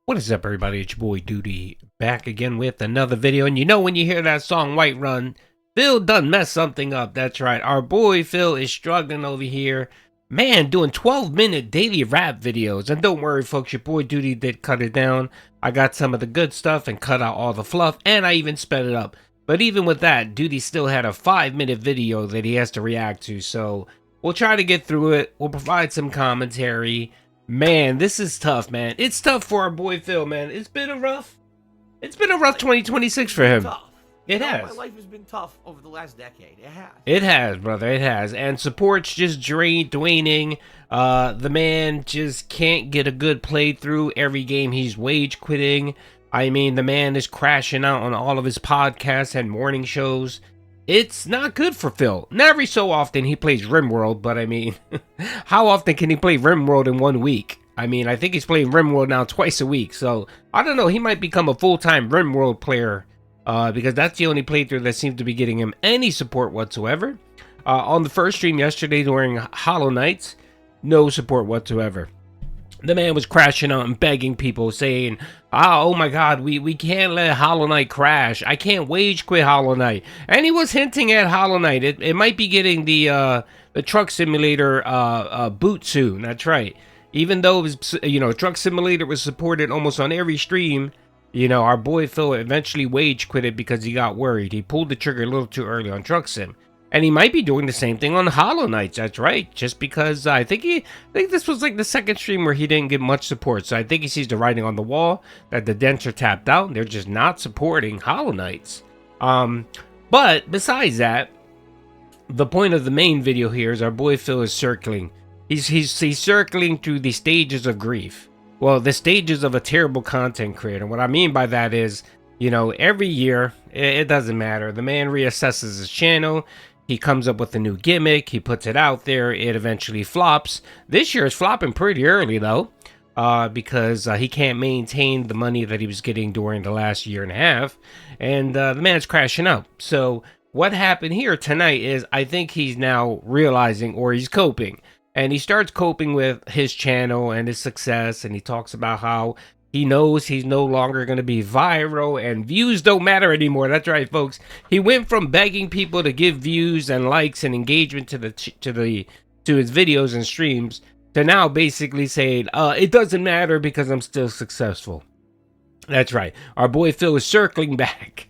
What is up, everybody? It's your boy Doody back again with another video. And you know, when you hear that song White Run, Phil done messed something up. That's right. Our boy Phil is struggling over here. Man, doing 12-minute daily rap videos. And don't worry, folks, your boy Doody did cut it down. I got some of the good stuff and cut out all the fluff, and I even sped it up. But even with that, Doody still had a 5-minute video that he has to react to. So we'll try to get through it. We'll provide some commentary. Man, this is tough, man. It's tough for our boy Phil, man. It's been a rough 2026 for him. Tough. It has. My life has been tough over the last decade. It has. It has, brother. It has. And support's just waning. The man just can't get a good playthrough. Every game he's wage quitting. I mean, the man is crashing out on all of his podcasts and morning shows. It's not good for Phil. Not every so often he plays RimWorld, but I mean, how often can he play RimWorld in 1 week? I mean, I think he's playing RimWorld now twice a week, so I don't know. He might become a full-time RimWorld player because that's the only playthrough that seems to be getting him any support whatsoever. On the first stream yesterday during Hollow Nights, no support whatsoever. The man was crashing out and begging people, saying, oh my god, we can't let Hollow Knight crash. I can't wage quit Hollow Knight. And he was hinting at Hollow Knight. It might be getting the Truck Simulator boot soon. That's right. Even though it was, Truck Simulator was supported almost on every stream, our boy Phil eventually wage quit it because he got worried. He pulled the trigger a little too early on Truck Sim. And he might be doing the same thing on Hollow Knights. That's right. Just because I think this was like the second stream where he didn't get much support. So I think he sees the writing on the wall that the dents are tapped out. And they're just not supporting Hollow Knights. But besides that, the point of the main video here is our boy Phil is circling. He's circling through the stages of grief. Well, the stages of a terrible content creator. What I mean by that is, every year, it doesn't matter. The man reassesses his channel. He comes up with a new gimmick. He puts it out there. It eventually flops. This year is flopping pretty early, though, because he can't maintain the money that he was getting during the last year and a half. And the man's crashing out. So what happened here tonight is I think he's now realizing, or he's coping. And he starts coping with his channel and his success. And he talks about how he knows he's no longer going to be viral and views don't matter anymore. That's right, folks. He went from begging people to give views and likes and engagement to his videos and streams to now basically saying, it doesn't matter because I'm still successful. That's right. Our boy Phil is circling back.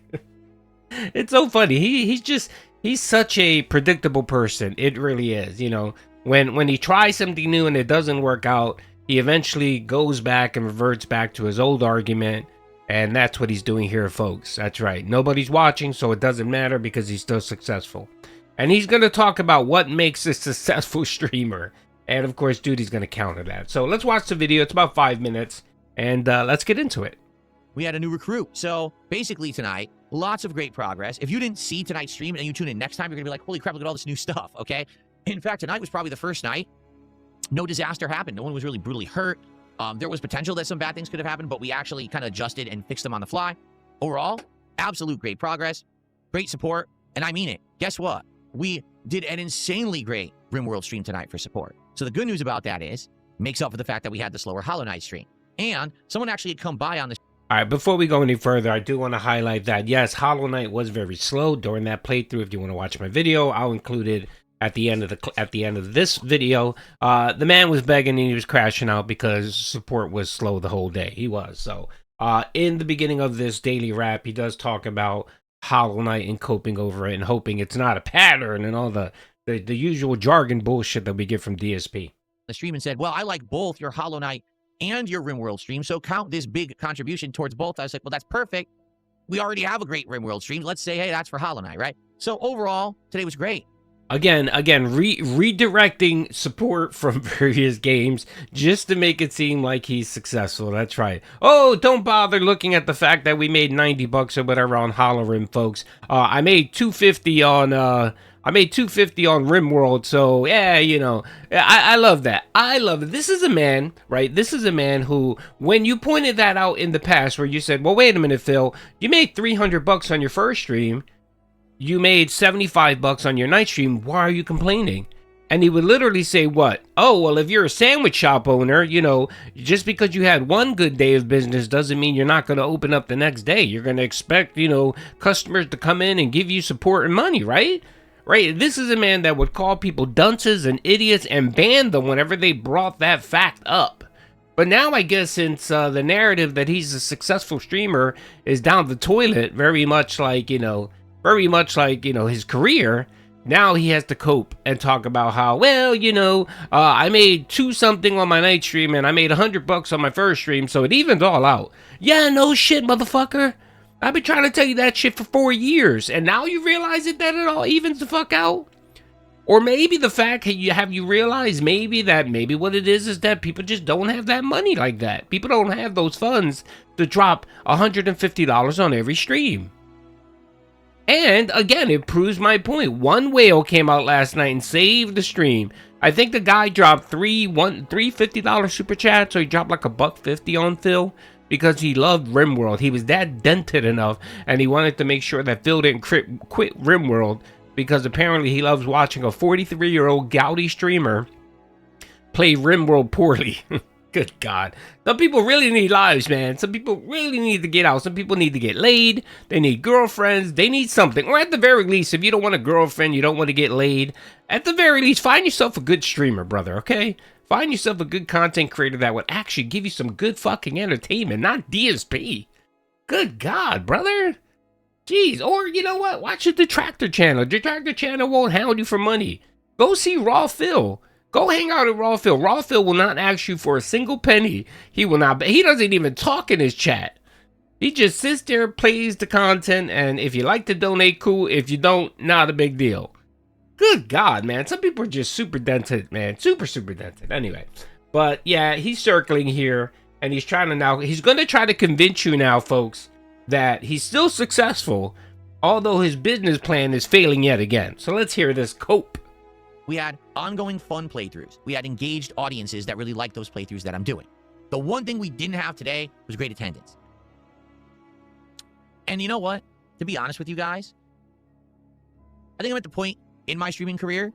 It's so funny. He's such a predictable person. It really is. When he tries something new and it doesn't work out, he eventually goes back and reverts back to his old argument, and that's what he's doing here, folks. That's right. Nobody's watching, so it doesn't matter because he's still successful. And he's going to talk about what makes a successful streamer. And, of course, Doody's going to counter that. So let's watch the video. It's about 5 minutes, and let's get into it. We had a new recruit. So basically tonight, lots of great progress. If you didn't see tonight's stream and you tune in next time, you're going to be like, holy crap, look at all this new stuff, okay? In fact, tonight was probably the first night no disaster happened. No one was really brutally hurt. There was potential that some bad things could have happened, but we actually kind of adjusted and fixed them on the fly. Overall, absolute great progress, great support, and I mean it. Guess what? We did an insanely great RimWorld stream tonight for support. So the good news about that is, makes up for the fact that we had the slower Hollow Knight stream. And someone actually had come by on the... All right, before we go any further, I do want to highlight that, yes, Hollow Knight was very slow during that playthrough. If you want to watch my video, I'll include it at the end of this video. The man was begging and he was crashing out because support was slow the whole day. He was. So in the beginning of this daily rap, he does talk about Hollow Knight and coping over it and hoping it's not a pattern and all the usual jargon bullshit that we get from DSP. The stream and said, well, I like both your Hollow Knight and your RimWorld stream, so count this big contribution towards both. I was like, well, that's perfect. We already have a great RimWorld stream. Let's say, hey, that's for Hollow Knight, right? So overall, today was great. Again, redirecting support from various games just to make it seem like he's successful. That's right. Oh, don't bother looking at the fact that we made $90 or whatever on HoloRim, folks. I made $250 on RimWorld. So yeah, I love that. I love it. This is a man, right? This is a man who, when you pointed that out in the past, where you said, "Well, wait a minute, Phil, you made $300 on your first stream. You made $75 on your night stream. Why are you complaining?" And he would literally say what? Oh, well, if you're a sandwich shop owner, you know, just because you had one good day of business doesn't mean you're not going to open up the next day. You're going to expect, you know, customers to come in and give you support and money, right? Right? This is a man that would call people dunces and idiots and ban them whenever they brought that fact up. But now I guess since the narrative that he's a successful streamer is down the toilet, very much like, you know, his career, now he has to cope and talk about how, well, you know, I made 2 something on my night stream and I made $100 on my first stream, so it evens all out. Yeah, no shit, motherfucker. I've been trying to tell you that shit for 4 years, and now you realize that it all evens the fuck out? Or maybe the fact, have you realized maybe what it is that people just don't have that money like that. People don't have those funds to drop $150 on every stream. And again, it proves my point. One whale came out last night and saved the stream. I think the guy dropped three $50 super chats, so he dropped like $1.50 on Phil because he loved RimWorld. He was that dented enough, and he wanted to make sure that Phil didn't quit RimWorld because apparently he loves watching a 43-year-old gouty streamer play RimWorld poorly. Good God. Some people really need lives, man. Some people really need to get out. Some people need to get laid. They need girlfriends. They need something. Or at the very least, if you don't want a girlfriend, you don't want to get laid, at the very least, find yourself a good streamer, brother, okay? Find yourself a good content creator that would actually give you some good fucking entertainment, not DSP. Good God, brother. Jeez. Or, you know what? Watch the Detractor channel. Detractor channel won't hound you for money. Go see Raw Phil. Go hang out at Raw Phil. Raw Phil will not ask you for a single penny. He will not. He doesn't even talk in his chat. He just sits there, plays the content, and if you like to donate, cool. If you don't, not a big deal. Good God, man. Some people are just super dented, man. Super dented. Anyway. But yeah, he's circling here, and he's trying to now, he's going to try to convince you now, folks, that he's still successful, although his business plan is failing yet again. So let's hear this cope. We had ongoing fun playthroughs. We had engaged audiences that really like those playthroughs that I'm doing. The one thing we didn't have today was great attendance. And you know what? To be honest with you guys, I think I'm at the point in my streaming career,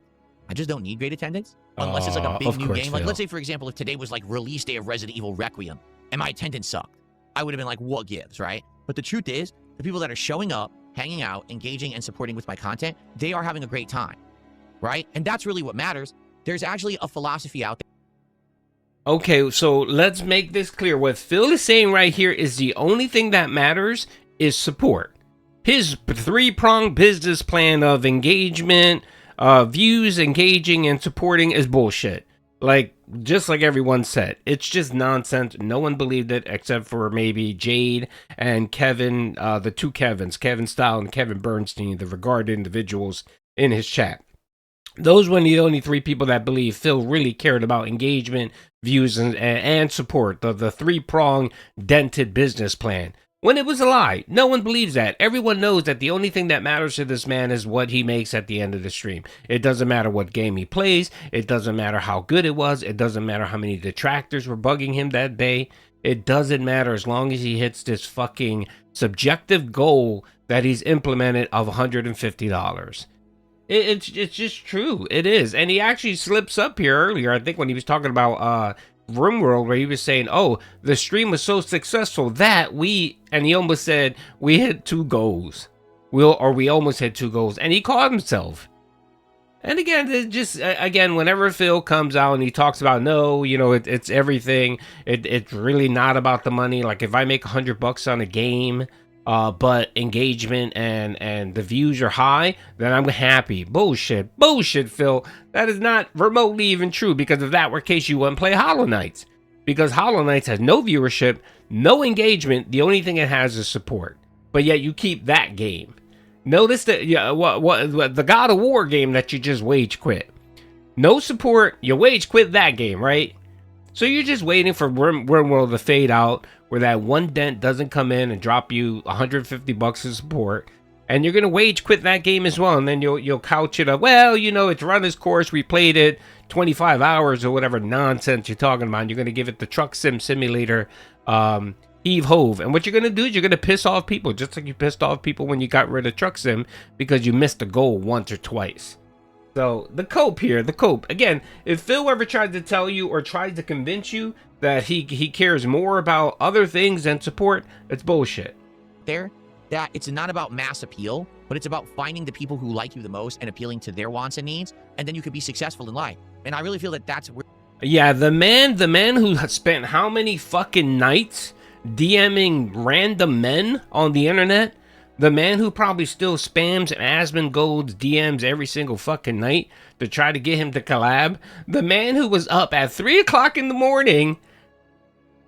I just don't need great attendance. Unless it's like a big new game. Like, let's say, for example, if today was like release day of Resident Evil Requiem and my attendance sucked, I would have been like, what gives, right? But the truth is, the people that are showing up, hanging out, engaging, and supporting with my content, they are having a great time. Right? And that's really what matters. There's actually a philosophy out there. Okay, so let's make this clear. What Phil is saying right here is the only thing that matters is support. His 3-pronged business plan of engagement, views, engaging, and supporting is bullshit. Like, just like everyone said, it's just nonsense. No one believed it except for maybe Jade and Kevin, the 2 Kevins, Kevin Style and Kevin Bernstein, the regarded individuals in his chat. Those were the only 3 people that believe Phil really cared about engagement, views, and support, the 3-prong dented business plan. When it was a lie. No one believes that. Everyone knows that the only thing that matters to this man is what he makes at the end of the stream. It doesn't matter what game he plays. It doesn't matter how good it was. It doesn't matter how many detractors were bugging him that day. It doesn't matter as long as he hits this fucking subjective goal that he's implemented of $150. It's just true. It is. And he actually slips up here earlier, I think, when he was talking about RimWorld, where he was saying, oh, the stream was so successful that and he almost said, we hit 2 goals. We almost hit 2 goals. And he caught himself. And again, whenever Phil comes out and he talks about, no, you know, it's everything. It's really not about the money. Like, if I make $100 on a game, but engagement and the views are high, then I'm happy. Bullshit, Phil. That is not remotely even true, because if that were the case, you wouldn't play Hollow Knights. Because Hollow Knights has no viewership, no engagement. The only thing it has is support. But yet you keep that game. Notice that what the God of War game that you just wage quit. No support, you wage quit that game, right? So you're just waiting for RimWorld to fade out, where that one dent doesn't come in and drop you $150 of support, and you're gonna wage quit that game as well, and then you'll couch it up. Well, you know, it's run its course. We played it 25 hours or whatever nonsense you're talking about. You're gonna give it the truck simulator heave hove, and what you're gonna do is you're gonna piss off people, just like you pissed off people when you got rid of truck sim because you missed the goal once or twice. So the cope here, the cope. Again, if Phil ever tried to tell you or tried to convince you that he cares more about other things than support, it's bullshit. There, that it's not about mass appeal, but it's about finding the people who like you the most and appealing to their wants and needs, and then you could be successful in life. And I really feel that that's where... Yeah, the man who spent how many fucking nights DMing random men on the internet, the man who probably still spams Asmongold's DMs every single fucking night to try to get him to collab, the man who was up at 3 o'clock in the morning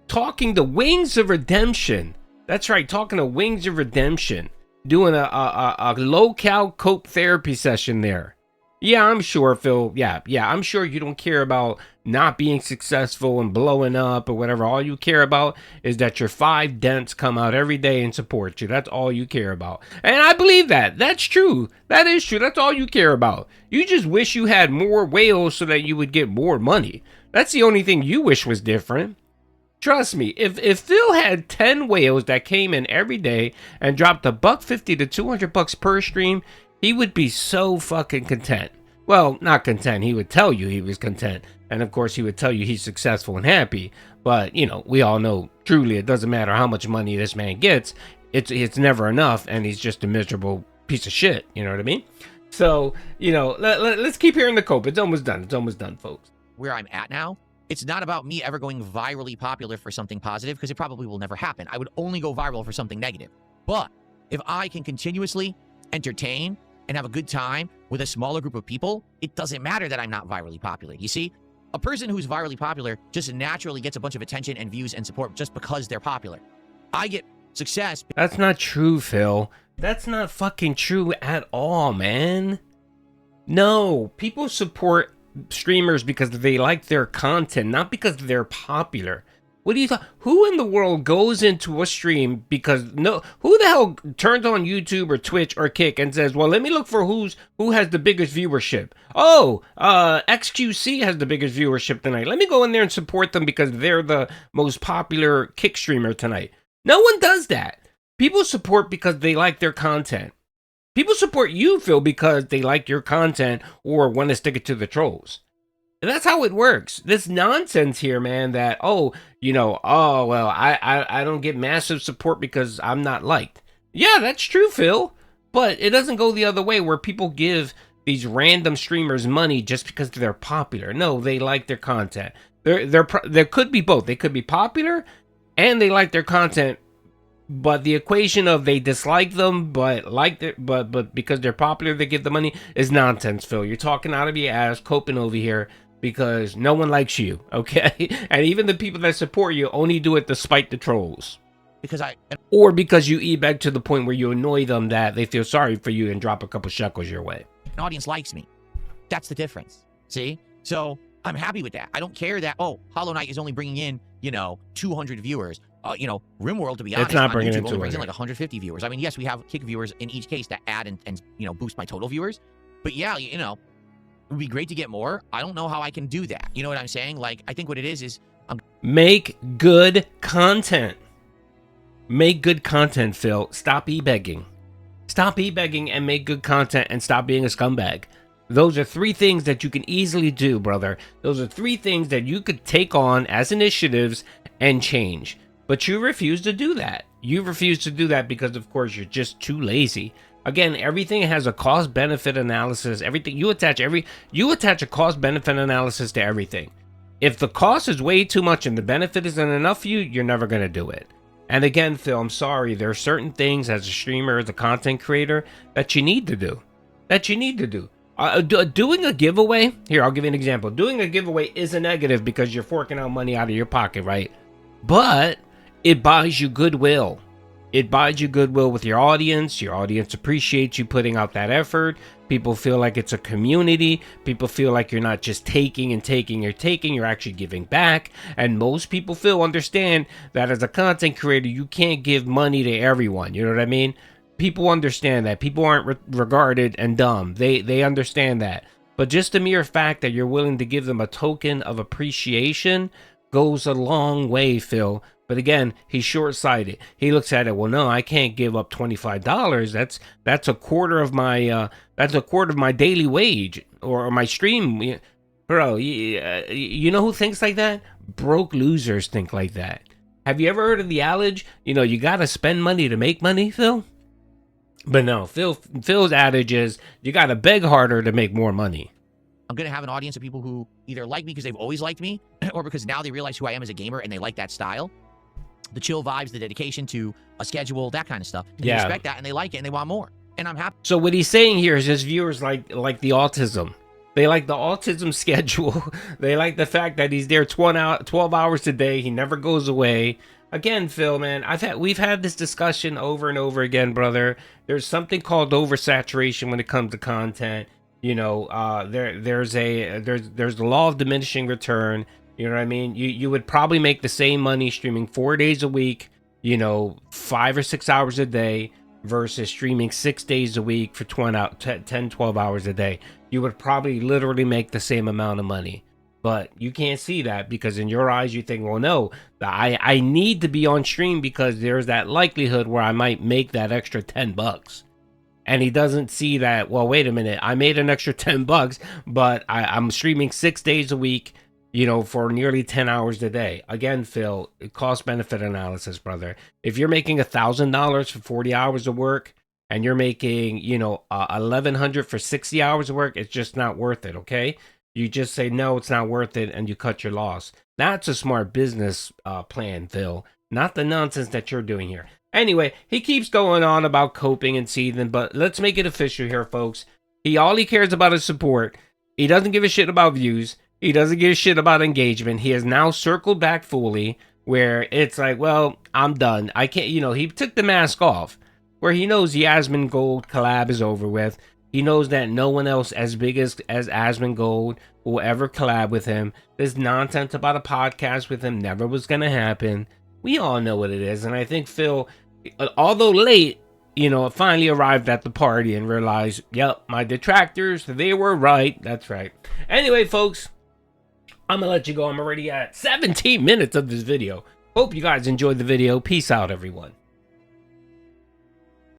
talking to Wings of Redemption. That's right, talking to Wings of Redemption, doing a low-cal cope therapy session there. Yeah, I'm sure, Phil. Yeah, I'm sure you don't care about not being successful and blowing up or whatever. All you care about is that your 5 dents come out every day and support you. That's all you care about. And I believe that. That's true. That is true. That's all you care about. You just wish you had more whales so that you would get more money. That's the only thing you wish was different. Trust me, if Phil had 10 whales that came in every day and dropped $150 to $200 per stream, he would be so fucking content. Well, not content. He would tell you he was content. And of course, he would tell you he's successful and happy. But, you know, we all know truly it doesn't matter how much money this man gets. It's never enough. And he's just a miserable piece of shit. You know what I mean? So, you know, let's keep hearing the cope. It's almost done. It's almost done, folks. Where I'm at now, it's not about me ever going virally popular for something positive, because it probably will never happen. I would only go viral for something negative. But if I can continuously entertain and have a good time with a smaller group of people, it doesn't matter that I'm not virally popular. You see, a person who's virally popular just naturally gets a bunch of attention and views and support just because they're popular. I get success. That's not true, Phil. That's not fucking true at all, man. No, people support streamers because they like their content, not because they're popular. What do you thought? Who in the world goes into a stream because who the hell turns on YouTube or Twitch or Kick and says, well, let me look for who has the biggest viewership. Oh, XQC has the biggest viewership tonight. Let me go in there and support them because they're the most popular Kick streamer tonight. No one does that. People support because they like their content. People support you, Phil, because they like your content or want to stick it to the trolls. And that's how it works. This nonsense here, man, that, well, I don't get massive support because I'm not liked. Yeah, that's true, Phil. But it doesn't go the other way where people give these random streamers money just because they're popular. No, they like their content. There could be both. They could be popular and they like their content. But the equation of they dislike them, but because they're popular, they give the money is nonsense, Phil. You're talking out of your ass, coping over here because no one likes you, okay? And even the people that support you only do it to spite the trolls. Or because you e-beg to the point where you annoy them that they feel sorry for you and drop a couple shekels your way. An audience likes me. That's the difference. See? So I'm happy with that. I don't care that, Hollow Knight is only bringing in, 200 viewers. RimWorld, to be honest, not bringing on YouTube in only brings in like 150 viewers. I mean, yes, we have Kick viewers in each case to add and boost my total viewers. But yeah, it would be great to get more. I don't know how I can do that. You know what I'm saying? Like, I think what it is make good content. Make good content, Phil. Stop e-begging. Stop e-begging and make good content and stop being a scumbag. Those are 3 things that you can easily do, brother. Those are 3 things that you could take on as initiatives and change. But you refuse to do that. You refuse to do that because, of course, you're just too lazy. Again, everything has a cost-benefit analysis. Everything you attach a cost-benefit analysis to everything. If the cost is way too much and the benefit isn't enough for you, you're never going to do it. And again, Phil, I'm sorry. There are certain things as a streamer, as a content creator, that you need to do. Doing a giveaway, here, I'll give you an example. Doing a giveaway is a negative because you're forking out money out of your pocket, right? But it buys you goodwill. It buys you goodwill with your audience. Your audience appreciates you putting out that effort. People feel like it's a community. People feel like you're not just taking and taking or taking. You're actually giving back. And most people understand that as a content creator, you can't give money to everyone. You know what I mean? People understand that. People aren't regarded and dumb. They understand that. But just the mere fact that you're willing to give them a token of appreciation goes a long way, Phil. But again, he's short-sighted. He looks at it, well, no, I can't give up $25. That's a quarter of my daily wage. or my stream, bro. You know who thinks like that? Broke losers think like that. Have you ever heard of the adage? You gotta spend money to make money, Phil. But no, Phil's adage is you gotta beg harder to make more money. I'm going to have an audience of people who either like me because they've always liked me, or because now they realize who I am as a gamer and they like that style. The chill vibes, the dedication to a schedule, that kind of stuff. And they respect that and they like it and they want more. And I'm happy. So what he's saying here is his viewers like the autism. They like the autism schedule. They like the fact that he's there 12 hours a day. He never goes away. Again, Phil, man, we've had this discussion over and over again, brother. There's something called oversaturation when it comes to content. There's the law of diminishing return. You know what I mean? You would probably make the same money streaming 4 days a week, 5 or 6 hours a day versus streaming 6 days a week for 10, 12 hours a day. You would probably literally make the same amount of money. But you can't see that because in your eyes you think, well, no, I need to be on stream because there's that likelihood where I might make that extra $10. And he doesn't see that, well, wait a minute, I made an extra $10, but I'm streaming 6 days a week, for nearly 10 hours a day. Again, Phil, cost-benefit analysis, brother. If you're making $1,000 for 40 hours of work and you're making, $1,100 for 60 hours of work, it's just not worth it, okay? You just say, no, it's not worth it, and you cut your loss. That's a smart business plan, Phil, not the nonsense that you're doing here. Anyway, he keeps going on about coping and seething, but let's make it official here, folks. All he cares about is support. He doesn't give a shit about views. He doesn't give a shit about engagement. He has now circled back fully, where it's like, well, I'm done. I can't, he took the mask off, where he knows the Asmongold collab is over with. He knows that no one else as big as Asmongold will ever collab with him. This nonsense about a podcast with him never was going to happen. We all know what it is, and I think Phil, although late, finally arrived at the party and realized, yep, my detractors, they were right. That's right. Anyway, folks, I'm going to let you go. I'm already at 17 minutes of this video. Hope you guys enjoyed the video. Peace out, everyone.